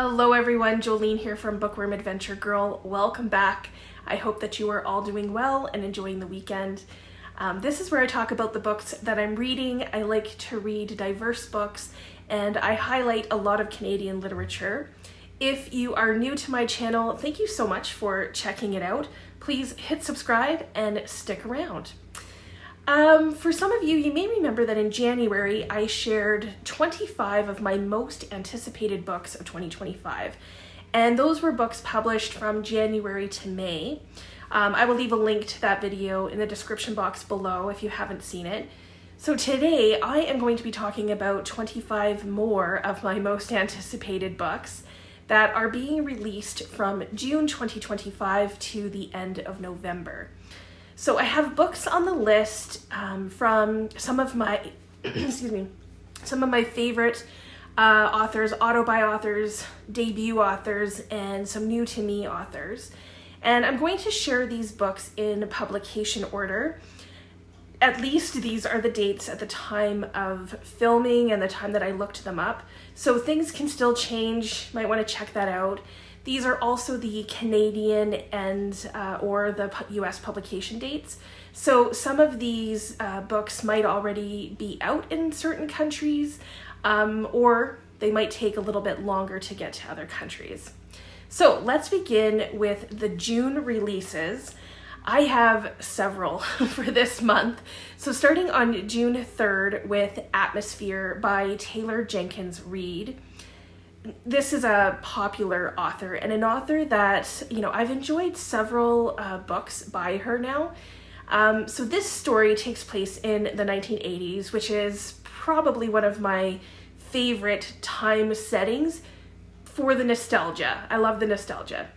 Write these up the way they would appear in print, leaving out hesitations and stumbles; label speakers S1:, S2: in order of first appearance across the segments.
S1: Hello everyone, Jolene here from Bookworm Adventure Girl. Welcome back. I hope that you are all doing well and enjoying the weekend. This is where I talk about the books that I'm reading. I like to read diverse books and I highlight a lot of Canadian literature. If you are new to my channel, thank you so much for checking it out. Please hit subscribe and stick around. For some of you, you may remember that in January, I shared 25 of my most anticipated books of 2025. And those were books published from January to May. I will leave a link to that video in the description box below if you haven't seen it. So today, I am going to be talking about 25 more of my most anticipated books that are being released from June 2025 to the end of November. So I have books on the list from some of my, some of my favorite authors, auto-buy authors, debut authors, and some new to me authors. And I'm going to share these books in publication order. At least these are the dates at the time of filming and the time that I looked them up. So things can still change, might want to check that out. These are also the Canadian and or the US publication dates. So some of these books might already be out in certain countries, or they might take a little bit longer to get to other countries. So let's begin with the June releases. I have several for this month. So starting on June 3rd with Atmosphere by Taylor Jenkins Reid. This is a popular author and an author that, I've enjoyed several books by her now. So this story takes place in the 1980s, which is probably one of my favorite time settings for the nostalgia. I love the nostalgia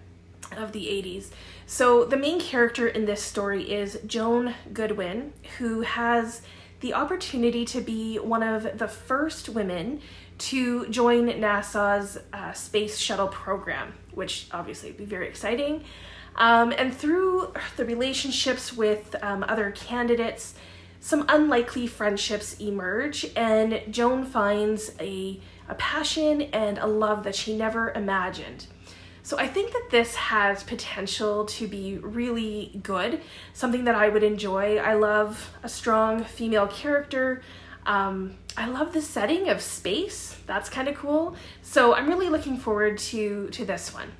S1: of the 80s. So the main character in this story is Joan Goodwin, who has the opportunity to be one of the first women to join NASA's space shuttle program, which obviously would be very exciting. And through the relationships with other candidates, some unlikely friendships emerge, and Joan finds a passion and a love that she never imagined. So I think that this has potential to be really good, something that I would enjoy. I love a strong female character. I love the setting of space. That's kind of cool. So I'm really looking forward to this one.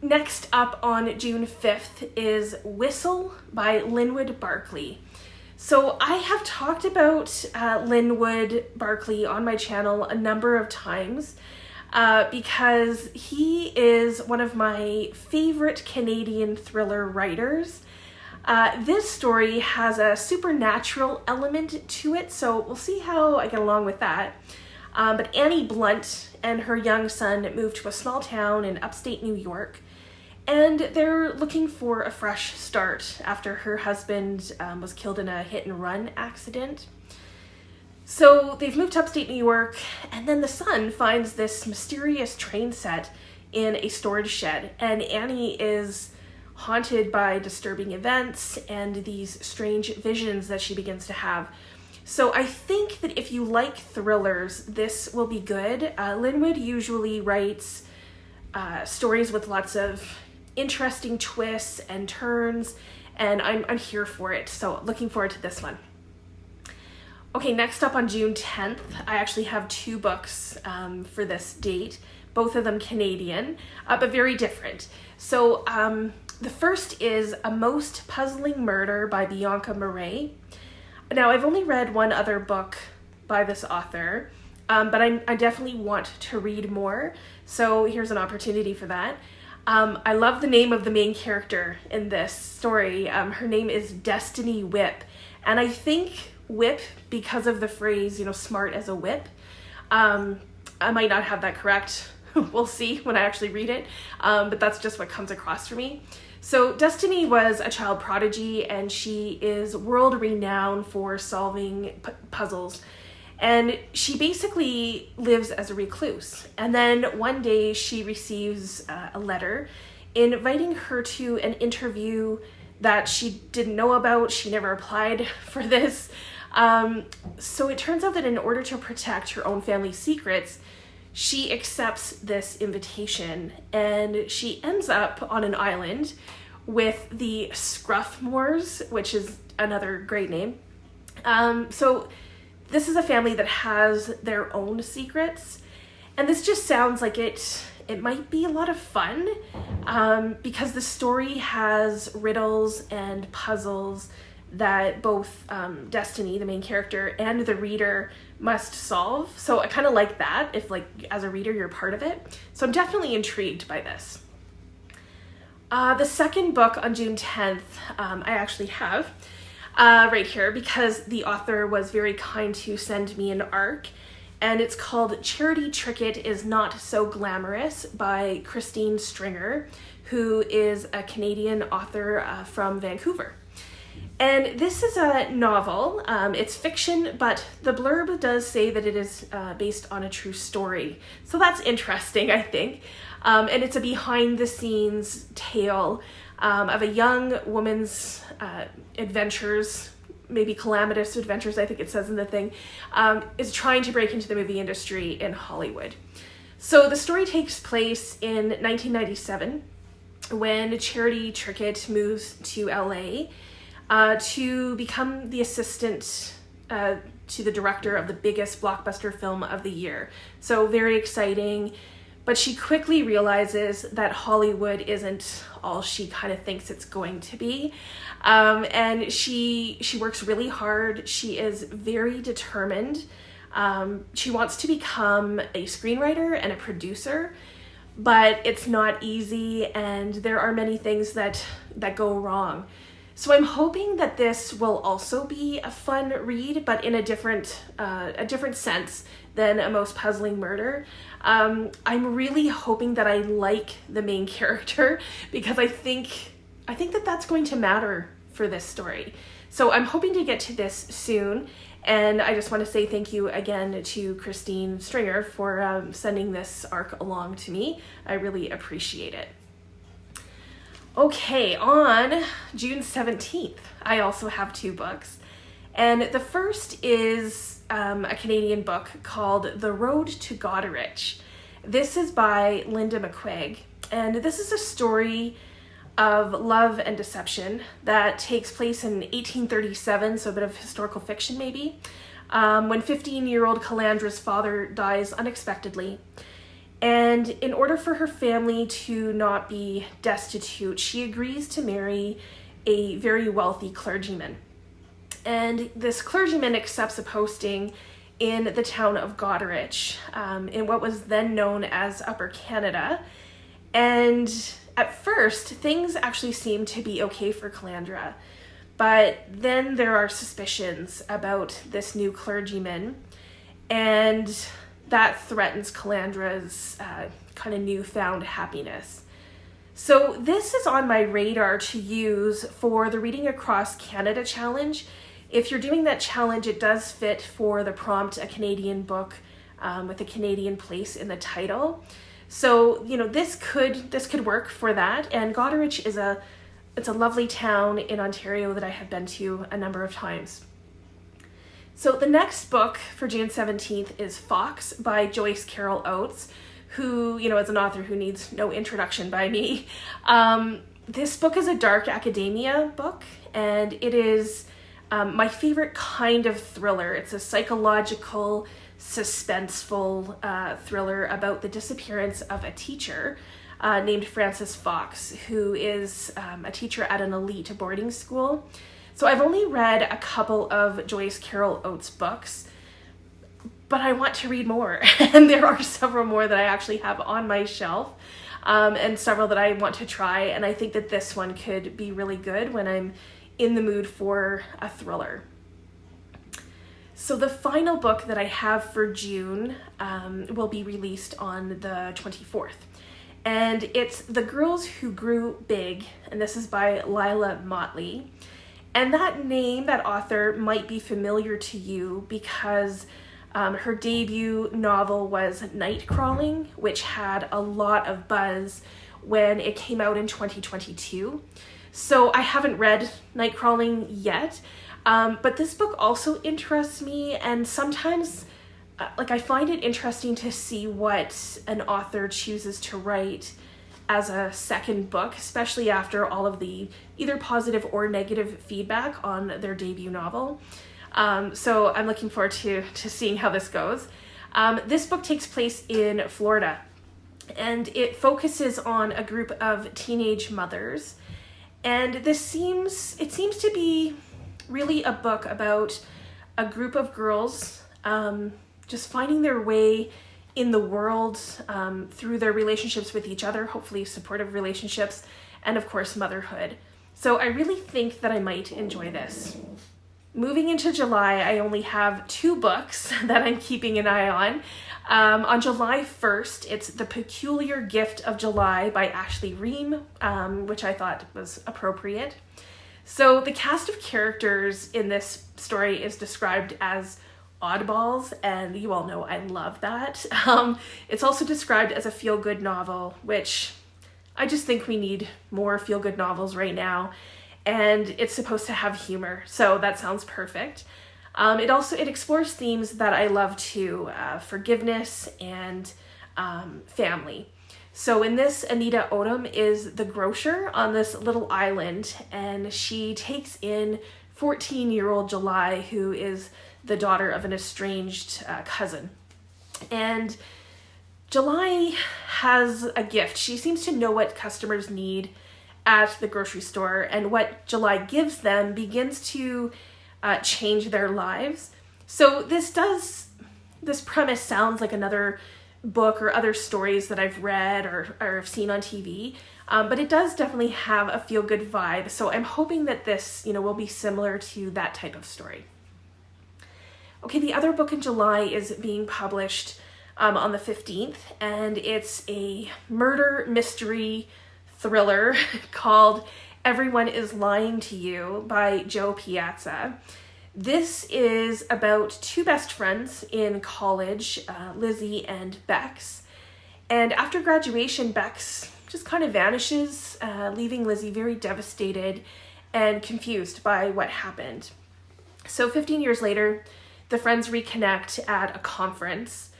S1: Next up on June 5th is Whistle by Linwood Barclay. So I have talked about Linwood Barclay on my channel a number of times because he is one of my favorite Canadian thriller writers. This story has a supernatural element to it, so we'll see how I get along with that. But Annie Blunt and her young son moved to a small town in upstate New York, and they're looking for a fresh start after her husband was killed in a hit-and-run accident. So they've moved to upstate New York, and then the son finds this mysterious train set in a storage shed, and Annie is haunted by disturbing events and these strange visions that she begins to have. So I think that if you like thrillers, this will be good. Linwood usually writes stories with lots of interesting twists and turns, and I'm here for it. So looking forward to this one. Okay, next up on June 10th, I actually have two books for this date, both of them Canadian, but very different. So the first is A Most Puzzling Murder by Bianca Marais. Now, I've only read one other book by this author, but I definitely want to read more, so here's an opportunity for that. I love the name of the main character in this story. Her name is Destiny Whip, and I think whip because of the phrase, smart as a whip. I might not have that correct. We'll see when I actually read it, but that's just what comes across for me. So Destiny was a child prodigy, and she is world renowned for solving puzzles. And she basically lives as a recluse. And then one day she receives a letter inviting her to an interview that she didn't know about. She never applied for this. So it turns out that in order to protect her own family secrets, she accepts this invitation and she ends up on an island with the Scruffmores, which is another great name. So this is a family that has their own secrets, and this just sounds like it might be a lot of fun, because the story has riddles and puzzles that both Destiny, the main character, and the reader must solve. So I kind of like that, if like as a reader you're part of it. So I'm definitely intrigued by this. The second book on June 10th, I actually have right here because the author was very kind to send me an ARC, and it's called Charity Trickett is Not So Glamorous by Christine Stringer, who is a Canadian author from Vancouver. And this is a novel. It's fiction, but the blurb does say that it is based on a true story. So that's interesting, I think. And it's a behind-the-scenes tale of a young woman's adventures, maybe calamitous adventures, I think it says in the thing, is trying to break into the movie industry in Hollywood. So the story takes place in 1997 when Charity Trickett moves to LA to become the assistant to the director of the biggest blockbuster film of the year. So very exciting, but she quickly realizes that Hollywood isn't all she kind of thinks it's going to be. And she works really hard. She is very determined. She wants to become a screenwriter and a producer, but it's not easy, and there are many things that go wrong. So I'm hoping that this will also be a fun read, but in a different sense than A Most Puzzling Murder. I'm really hoping that I like the main character, because I think that that's going to matter for this story. So I'm hoping to get to this soon, and I just want to say thank you again to Christine Stringer for sending this ARC along to me. I really appreciate it. Okay, on June 17th, I also have two books. And the first is a Canadian book called The Road to Goderich. This is by Linda McQuaig, and this is a story of love and deception that takes place in 1837, so a bit of historical fiction maybe, when 15-year-old Calandra's father dies unexpectedly. And in order for her family to not be destitute, she agrees to marry a very wealthy clergyman. And this clergyman accepts a posting in the town of Goderich, in what was then known as Upper Canada. And at first, things actually seem to be okay for Calandra. But then there are suspicions about this new clergyman, and that threatens Calandra's kind of newfound happiness. So this is on my radar to use for the Reading Across Canada challenge. If you're doing that challenge, it does fit for the prompt, a Canadian book with a Canadian place in the title. So, you know, this could work for that. And Goderich is a lovely town in Ontario that I have been to a number of times. So the next book for June 17th is Fox by Joyce Carol Oates, who, you know, is an author who needs no introduction by me. This book is a dark academia book, and it is my favorite kind of thriller. It's a psychological, suspenseful thriller about the disappearance of a teacher named Frances Fox, who is a teacher at an elite boarding school. So I've only read a couple of Joyce Carol Oates books, but I want to read more. And there are several more that I actually have on my shelf, and several that I want to try. And I think that this one could be really good when I'm in the mood for a thriller. So the final book that I have for June will be released on the 24th. And it's The Girls Who Grew Big, and this is by Leila Mottley. And that name, that author, might be familiar to you because her debut novel was Nightcrawling, which had a lot of buzz when it came out in 2022. So I haven't read Nightcrawling yet, but this book also interests me, and sometimes like, I find it interesting to see what an author chooses to write as a second book, especially after all of the either positive or negative feedback on their debut novel. So I'm looking forward to seeing how this goes. This book takes place in Florida, and it focuses on a group of teenage mothers. And it seems to be really a book about a group of girls just finding their way in the world through their relationships with each other, hopefully supportive relationships, and of course motherhood. So I really think that I might enjoy this. Moving into July, I only have 2 books that I'm keeping an eye on. On July 1st, it's The Peculiar Gift of July by Ashley Ream, which I thought was appropriate. So the cast of characters in this story is described as oddballs, and you all know I love that. It's also described as a feel-good novel, which I just think we need more feel-good novels right now, and it's supposed to have humor, so that sounds perfect. It explores themes that I love too, forgiveness and family. So in this, Anita Odom is the grocer on this little island, and she takes in 14-year-old July, who is the daughter of an estranged cousin. And July has a gift. She seems to know what customers need at the grocery store, and what July gives them begins to change their lives. So this premise sounds like another book or other stories that I've read or have seen on TV, but it does definitely have a feel-good vibe. So I'm hoping that this, will be similar to that type of story. Okay, the other book in July is being published on the 15th, and it's a murder mystery thriller called Everyone is Lying to You by Jo Piazza. This is about 2 best friends in college, Lizzie and Bex. And after graduation, Bex just kind of vanishes, leaving Lizzie very devastated and confused by what happened. So 15 years later, the friends reconnect at a conference,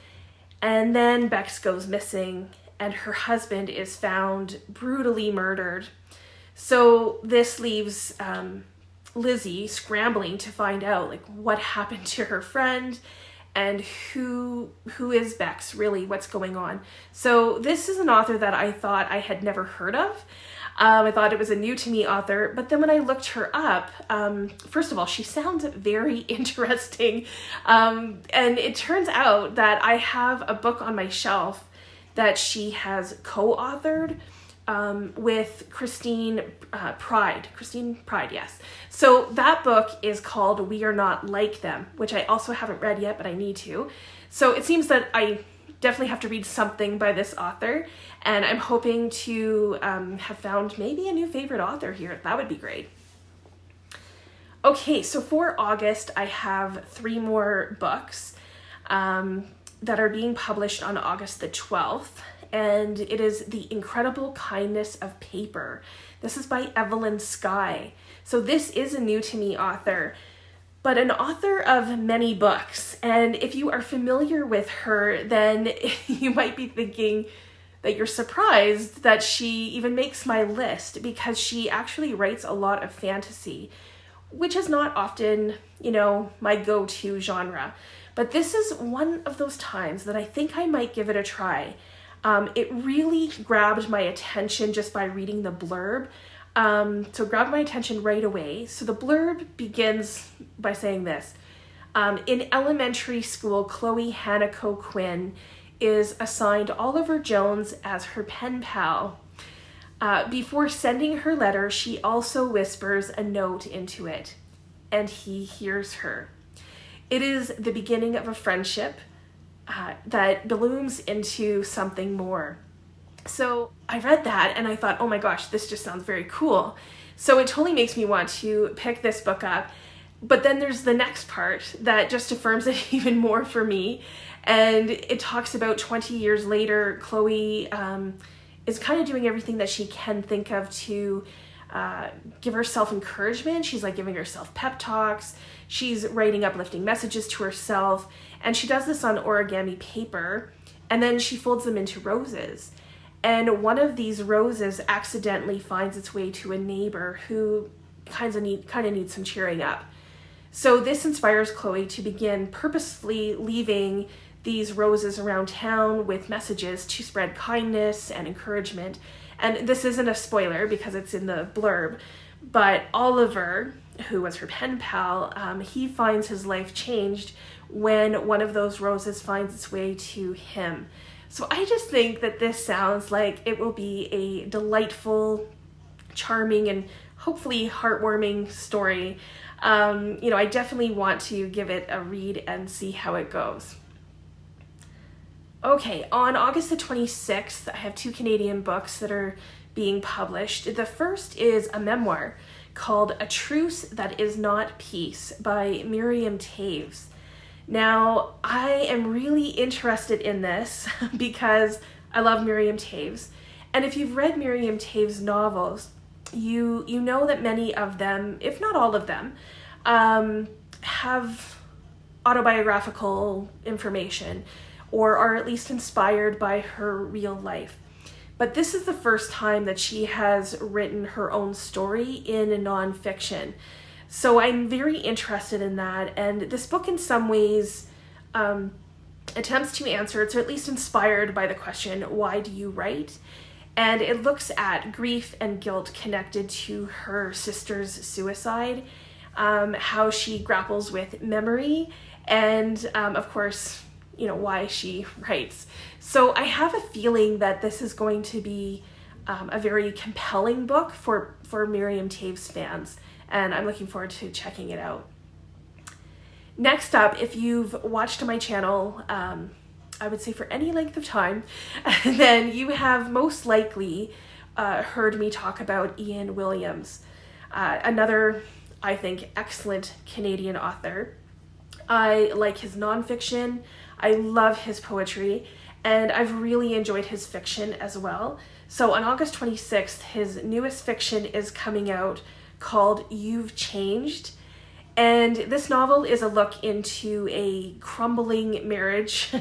S1: and then Bex goes missing, and her husband is found brutally murdered. So this leaves Lizzie scrambling to find out what happened to her friend and who is Bex, really, what's going on. So this is an author that I thought I had never heard of. I thought it was a new to me author, but then when I looked her up, first of all, she sounds very interesting. And it turns out that I have a book on my shelf that she has co-authored with Christine Pride, yes. So that book is called We Are Not Like Them, which I also haven't read yet, but I need to. So it seems that I definitely have to read something by this author, and I'm hoping to have found maybe a new favorite author here. That would be great. Okay, so for August, I have 3 more books that are being published on August the 12th, and it is The Incredible Kindness of Paper. This is by Evelyn Skye. So this is a new to me author, but an author of many books. And if you are familiar with her, then you might be thinking that you're surprised that she even makes my list, because she actually writes a lot of fantasy, which is not often, my go-to genre. But this is one of those times that I think I might give it a try. It really grabbed my attention just by reading the blurb. So it grabbed my attention right away. So the blurb begins by saying this. In elementary school, Chloe Hanako Quinn is assigned Oliver Jones as her pen pal. Before sending her letter, she also whispers a note into it, and he hears her. It is the beginning of a friendship that blooms into something more. So I read that and I thought, oh my gosh, this just sounds very cool. So it totally makes me want to pick this book up. But then there's the next part that just affirms it even more for me. And it talks about 20 years later, Chloe is kind of doing everything that she can think of to give herself encouragement. She's like giving herself pep talks. She's writing uplifting messages to herself. And she does this on origami paper. And then she folds them into roses. And one of these roses accidentally finds its way to a neighbor who kind of needs some cheering up. So this inspires Chloe to begin purposefully leaving these roses around town with messages to spread kindness and encouragement. And this isn't a spoiler because it's in the blurb, but Oliver, who was her pen pal, he finds his life changed when one of those roses finds its way to him. So I just think that this sounds like it will be a delightful, charming, and hopefully heartwarming story. I definitely want to give it a read and see how it goes. Okay, on August the 26th, I have 2 Canadian books that are being published. The first is a memoir called A Truce That Is Not Peace by Miriam Toews. Now, I am really interested in this because I love Miriam Toews. And if you've read Miriam Toews' novels, you know that many of them, if not all of them, have autobiographical information or are at least inspired by her real life. But this is the first time that she has written her own story in nonfiction. So I'm very interested in that, and this book in some ways attempts to answer, it's at least inspired by the question, why do you write? And it looks at grief and guilt connected to her sister's suicide, how she grapples with memory, and of course, why she writes. So I have a feeling that this is going to be a very compelling book for Miriam Toews fans, and I'm looking forward to checking it out. Next up, if you've watched my channel, I would say for any length of time, then you have most likely heard me talk about Ian Williams, another, I think, excellent Canadian author. I like his nonfiction, I love his poetry, and I've really enjoyed his fiction as well. So on August 26th, his newest fiction is coming out called You've Changed. And this novel is a look into a crumbling marriage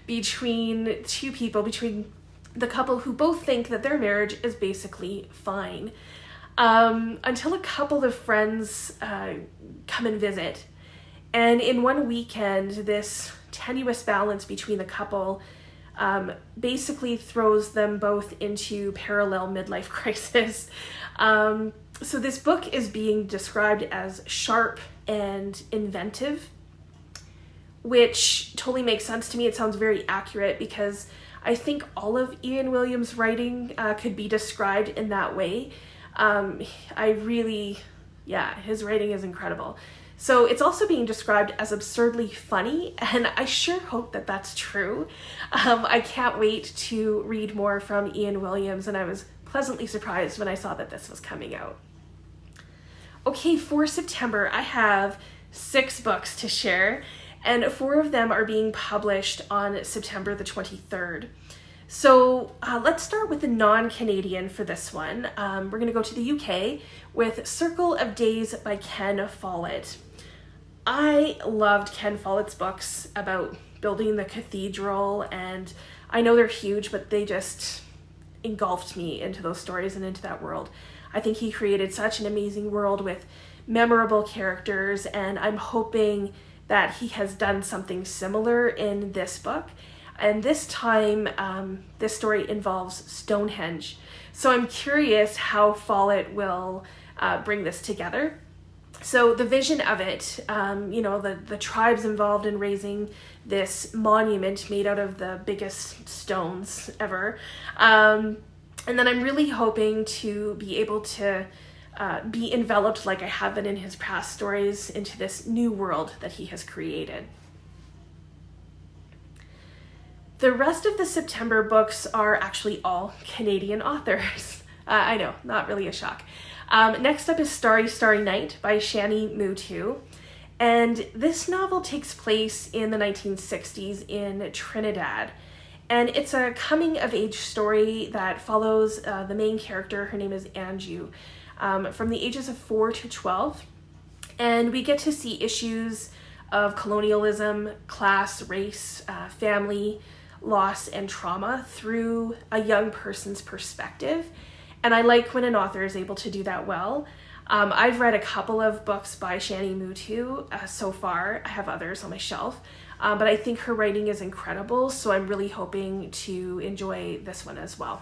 S1: between 2 people, between the couple who both think that their marriage is basically fine. Until a couple of friends come and visit. And in one weekend, this tenuous balance between the couple basically throws them both into parallel midlife crisis. So this book is being described as sharp and inventive, which totally makes sense to me. It sounds very accurate because I think all of Ian Williams' writing could be described in that way. His writing is incredible. So it's also being described as absurdly funny, and I sure hope that that's true. I can't wait to read more from Ian Williams, and I was pleasantly surprised when I saw that this was coming out. Okay, for September, I have 6 books to share, and 4 of them are being published on September the 23rd. So let's start with the non-Canadian for this one. We're going to go to the UK with Circle of Days by Ken Follett. I loved Ken Follett's books about building the cathedral, and I know they're huge, but they just engulfed me into those stories and into that world. I think he created such an amazing world with memorable characters, and I'm hoping that he has done something similar in this book. And this time, this story involves Stonehenge. So I'm curious how Follett will bring this together. So the vision of it, the tribes involved in raising this monument made out of the biggest stones ever. And then I'm really hoping to be able to be enveloped, like I have been in his past stories, into this new world that he has created. The rest of the September books are actually all Canadian authors. I know, not really a shock. Next up is Starry, Starry Night by Shani Mootoo. And this novel takes place in the 1960s in Trinidad. And it's a coming-of-age story that follows the main character. Her name is Anju. from the ages of 4 to 12. And we get to see issues of colonialism, class, race, family, loss, and trauma through a young person's perspective. And I like when an author is able to do that well. I've read a couple of books by Shani Mootoo so far. I have others on my shelf, but I think her writing is incredible, so I'm really hoping to enjoy this one as well.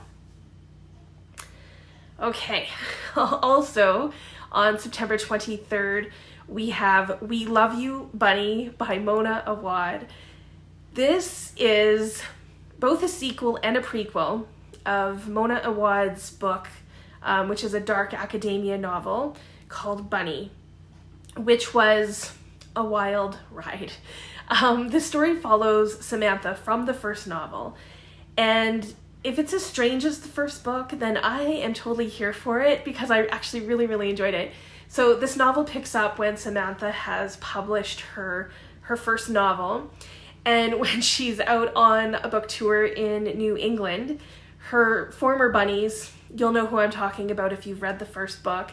S1: Okay, also on September 23rd, we have We Love You, Bunny by Mona Awad. This is both a sequel and a prequel of Mona Awad's book, which is a dark academia novel called Bunny, which was a wild ride. The story follows Samantha from the first novel, and if it's as strange as the first book, then I am totally here for it because I actually really, really enjoyed it. So this novel picks up when Samantha has published her first novel, and when she's out on a book tour in New England, her former bunnies, you'll know who I'm talking about if you've read the first book,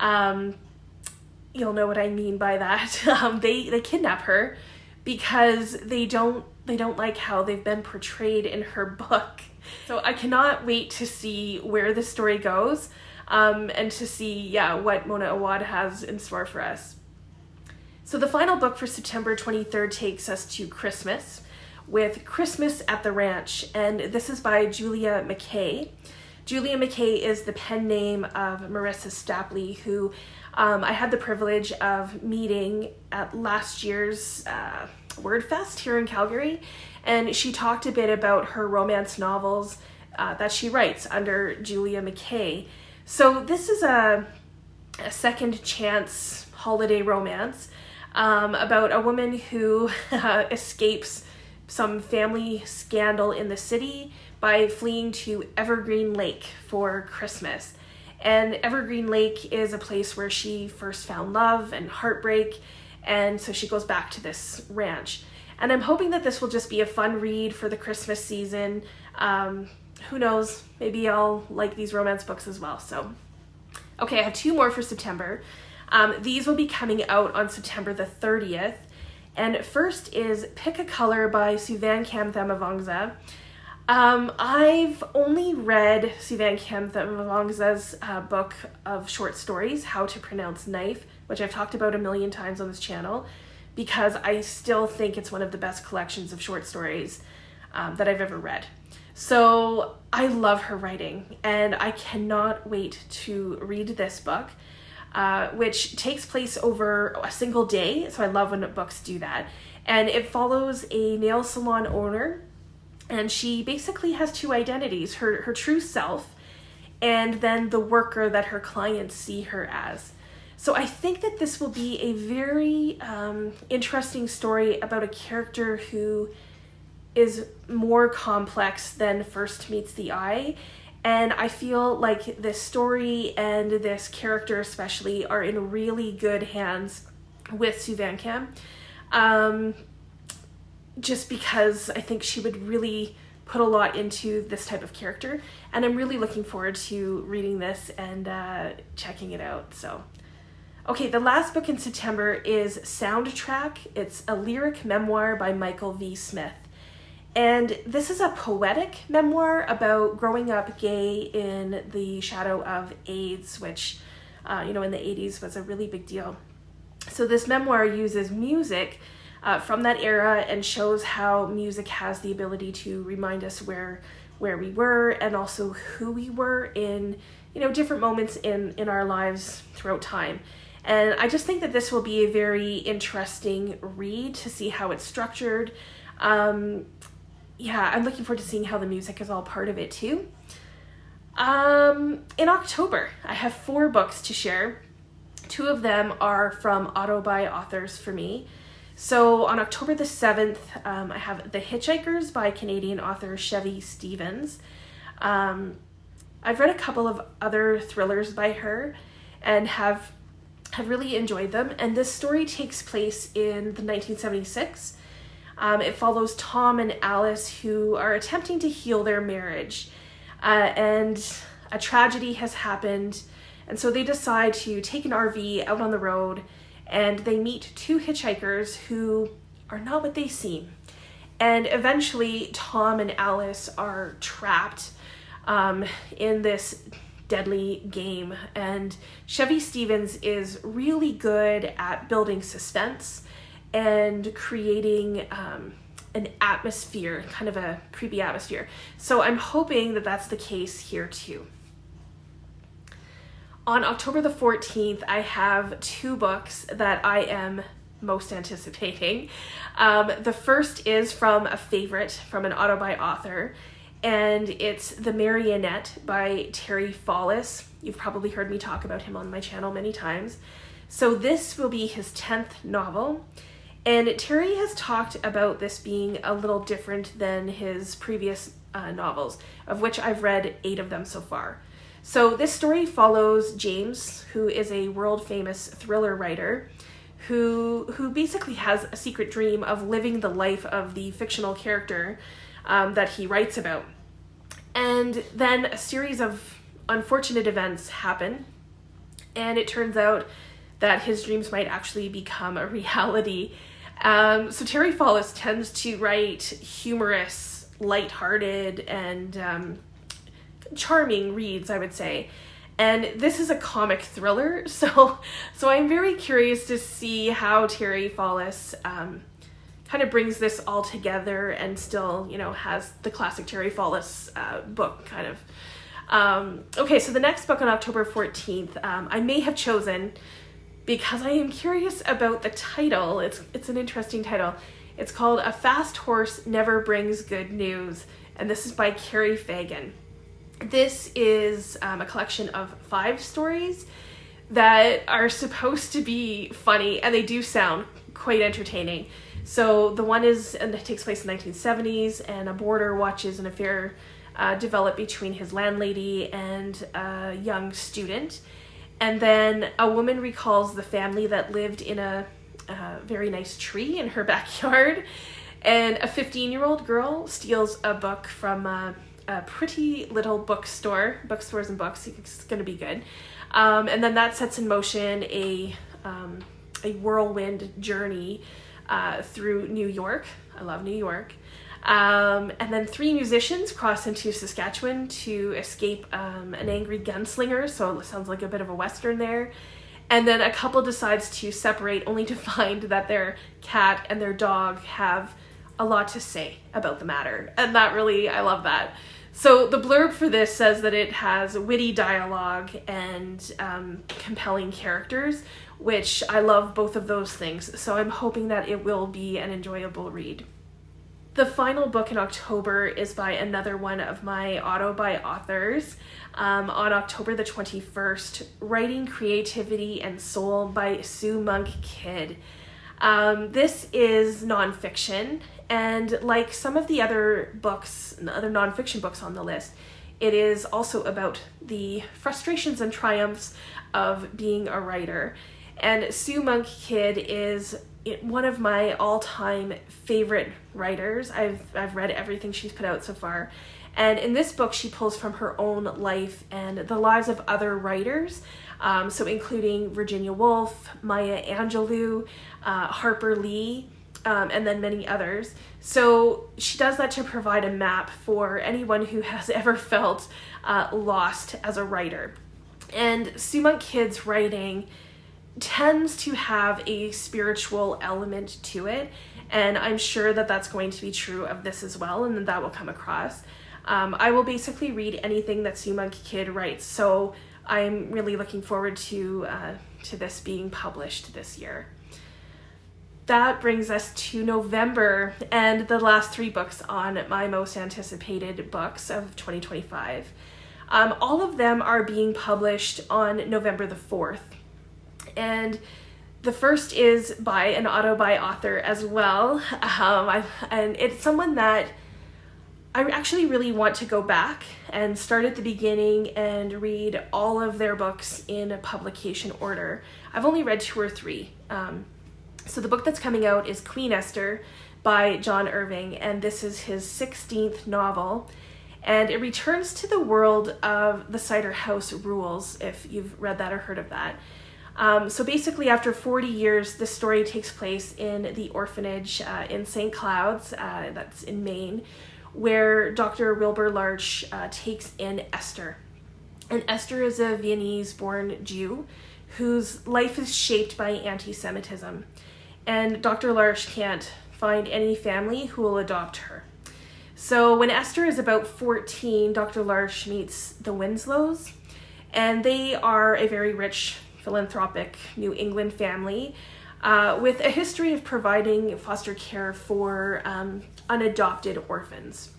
S1: you'll know what I mean by that. They kidnap her because they don't like how they've been portrayed in her book. So I cannot wait to see where the story goes, and to see what Mona Awad has in store for us. So the final book for September 23rd takes us to Christmas with Christmas at the Ranch, and this is by Julia McKay. Julia McKay is the pen name of Marissa Stapley, who I had the privilege of meeting at last year's WordFest here in Calgary, and she talked a bit about her romance novels that she writes under Julia McKay. So this is a second chance holiday romance about a woman who escapes some family scandal in the city by fleeing to Evergreen Lake for Christmas. And Evergreen Lake is a place where she first found love and heartbreak, and so she goes back to this ranch. And I'm hoping that this will just be a fun read for the Christmas season. Who knows, maybe I'll like these romance books as well. So, okay, I have 2 more for September. These will be coming out on September the 30th. And first is Pick a Color by Suvan Kamthamavongsa. I've only read Suvan Kamthamavongsa's book of short stories, How to Pronounce Knife, which I've talked about a million times on this channel, because I still think it's one of the best collections of short stories that I've ever read. So I love her writing, and I cannot wait to read this book, which takes place over a single day. So I love when books do that. And it follows a nail salon owner, and she basically has 2 identities, her true self and then the worker that her clients see her as. So I think that this will be a very interesting story about a character who is more complex than first meets the eye. And I feel like this story and this character especially are in really good hands with Suvan Kam. Just because I think she would really put a lot into this type of character. And I'm really looking forward to reading this and checking it out. So, okay, the last book in September is Soundtrack. It's a lyric memoir by Michael V. Smith. And this is a poetic memoir about growing up gay in the shadow of AIDS, which, in the 80s was a really big deal. So this memoir uses music from that era and shows how music has the ability to remind us where we were and also who we were in, different moments in our lives throughout time. And I just think that this will be a very interesting read to see how it's structured. I'm looking forward to seeing how the music is all part of it too. In October, I have 4 books to share. 2 of them are from auto-buy authors for me. So on October the 7th, I have The Hitchhikers by Canadian author Chevy Stevens. I've read a couple of other thrillers by her and have really enjoyed them. And this story takes place in the 1976. It follows Tom and Alice, who are attempting to heal their marriage. And a tragedy has happened, And so they decide to take an RV out on the road, and they meet two hitchhikers who are not what they seem. And eventually Tom and Alice are trapped in this deadly game. And Chevy Stevens is really good at building suspense and creating an atmosphere, kind of a creepy atmosphere. So I'm hoping that that's the case here too. On October the 14th, I have two books that I am most anticipating. The first is from a favorite, from an auto-buy author, and it's The Marionette by Terry Follett. You've probably heard me talk about him on my channel many times. So this will be his 10th novel, and Terry has talked about this being a little different than his previous novels, of which I've read 8 of them so far. So this story follows James, who is a world-famous thriller writer, who basically has a secret dream of living the life of the fictional character that he writes about. And then a series of unfortunate events happen, and it turns out that his dreams might actually become a reality. So Terry Follett tends to write humorous, lighthearted, and charming reads, I would say. And this is a comic thriller, so I'm very curious to see how Terry Follett kind of brings this all together and still, has the classic Terry Follett book kind of. Okay, so the next book on October 14th, I may have chosen because I am curious about the title. It's an interesting title. It's called A Fast Horse Never Brings Good News, and this is by Carrie Fagan. This is a collection of 5 stories that are supposed to be funny, and they do sound quite entertaining. So the one and it takes place in the 1970s, and a boarder watches an affair develop between his landlady and a young student. And then a woman recalls the family that lived in a very nice tree in her backyard, and a 15-year-old girl steals a book from a pretty little bookstore. Bookstores and books, it's going to be good. And then that sets in motion a whirlwind journey through New York. I love New York. And then 3 musicians cross into Saskatchewan to escape an angry gunslinger, so it sounds like a bit of a western there. And then a couple decides to separate, only to find that their cat and their dog have a lot to say about the matter. And that really, I love that. So the blurb for this says that it has witty dialogue and compelling characters, which I love both of those things. So I'm hoping that it will be an enjoyable read. The final book in October is by another one of my auto-buy authors. On October the 21st, Writing Creativity and Soul by Sue Monk Kidd. This is nonfiction, and like some of the other books, other nonfiction books on the list, it is also about the frustrations and triumphs of being a writer. And Sue Monk Kidd is one of my all-time favorite writers. I've read everything she's put out so far. And in this book, she pulls from her own life and the lives of other writers, so including Virginia Woolf, Maya Angelou, Harper Lee, and then many others. So she does that to provide a map for anyone who has ever felt lost as a writer. And Sue Monk Kidd's writing tends to have a spiritual element to it, and I'm sure that that's going to be true of this as well, and that will come across. I will basically read anything that Sue Monk Kidd writes, so I'm really looking forward to this being published this year. That brings us to November and the last 3 books on my most anticipated books of 2025. All of them are being published on November the 4th. And the first is by an auto-buy author as well. And it's someone that I actually really want to go back and start at the beginning and read all of their books in a publication order. I've only read 2 or 3. So the book that's coming out is Queen Esther by John Irving, and this is his 16th novel. and it returns to the world of the Cider House Rules, if you've read that or heard of that. So basically, after 40 years, this story takes place in the orphanage in St. Cloud's, that's in Maine, where Dr. Wilbur Larch takes in Esther. And Esther is a Viennese-born Jew whose life is shaped by anti-Semitism. And Dr. Larch can't find any family who will adopt her. So when Esther is about 14, Dr. Larch meets the Winslows, and they are a very rich, philanthropic New England family with a history of providing foster care for unadopted orphans.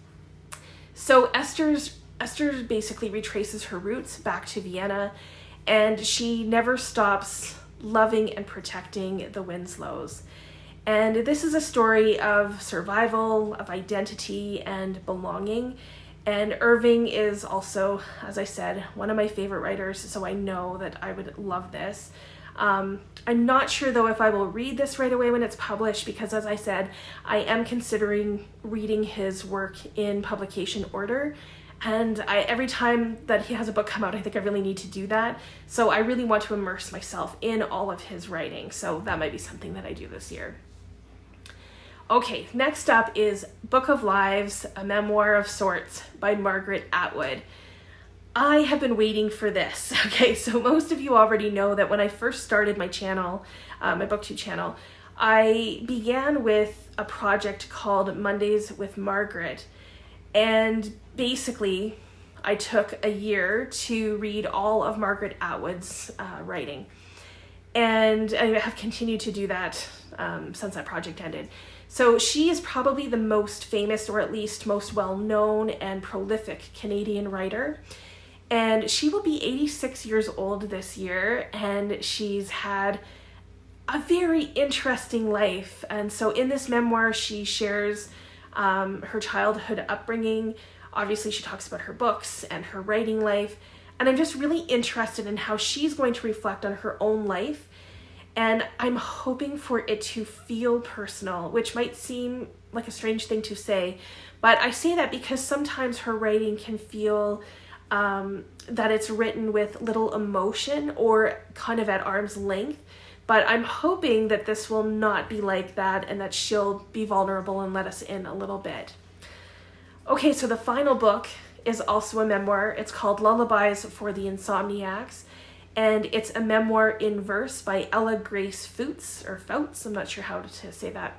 S1: So Esther basically retraces her roots back to Vienna, and she never stops loving and protecting the Winslows. And this is a story of survival, of identity, and belonging. And Irving is also, as I said, one of my favorite writers, so I know that I would love this. I'm not sure, though, if I will read this right away when it's published, because, as I said, I am considering reading his work in publication order. And every time that he has a book come out, I think I really need to do that. So I really want to immerse myself in all of his writing. So that might be something that I do this year. Okay, next up is Book of Lives, a memoir of sorts by Margaret Atwood. I have been waiting for this. Okay, so most of you already know that when I first started my channel, my BookTube channel, I began with a project called Mondays with Margaret. And basically, I took a year to read all of Margaret Atwood's writing. And I have continued to do that since that project ended. So she is probably the most famous, or at least most well-known and prolific Canadian writer. And she will be 86 years old this year, and she's had a very interesting life. And so in this memoir, she shares her childhood upbringing. Obviously, she talks about her books and her writing life. And I'm just really interested in how she's going to reflect on her own life. And I'm hoping for it to feel personal, which might seem like a strange thing to say, but I say that because sometimes her writing can feel that it's written with little emotion or kind of at arm's length. But I'm hoping that this will not be like that, and that she'll be vulnerable and let us in a little bit. Okay, so the final book is also a memoir. It's called Lullabies for the Insomniacs. And it's a memoir in verse by Ella Grace Fouts, I'm not sure how to say that.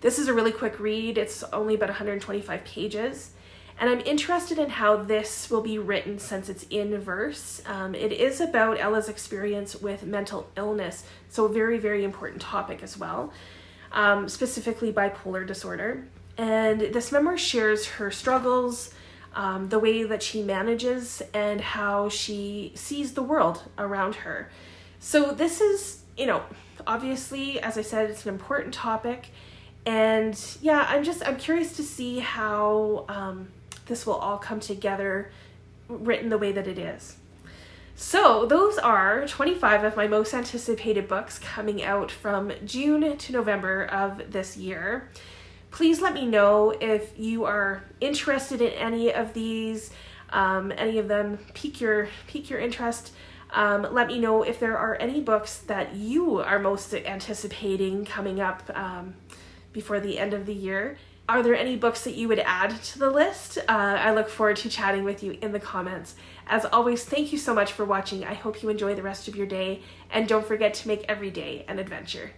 S1: This is a really quick read. It's only about 125 pages. And I'm interested in how this will be written since it's in verse. It is about Ella's experience with mental illness, so a very, very important topic as well, specifically bipolar disorder. And this memoir shares her struggles, the way that she manages, and how she sees the world around her. So this is, obviously, as I said, it's an important topic. And yeah, I'm curious to see how this will all come together, written the way that it is. So those are 25 of my most anticipated books coming out from June to November of this year. Please let me know if you are interested in any of these, any of them pique your interest. Let me know if there are any books that you are most anticipating coming up before the end of the year. Are there any books that you would add to the list? I look forward to chatting with you in the comments. As always, thank you so much for watching. I hope you enjoy the rest of your day, and don't forget to make every day an adventure.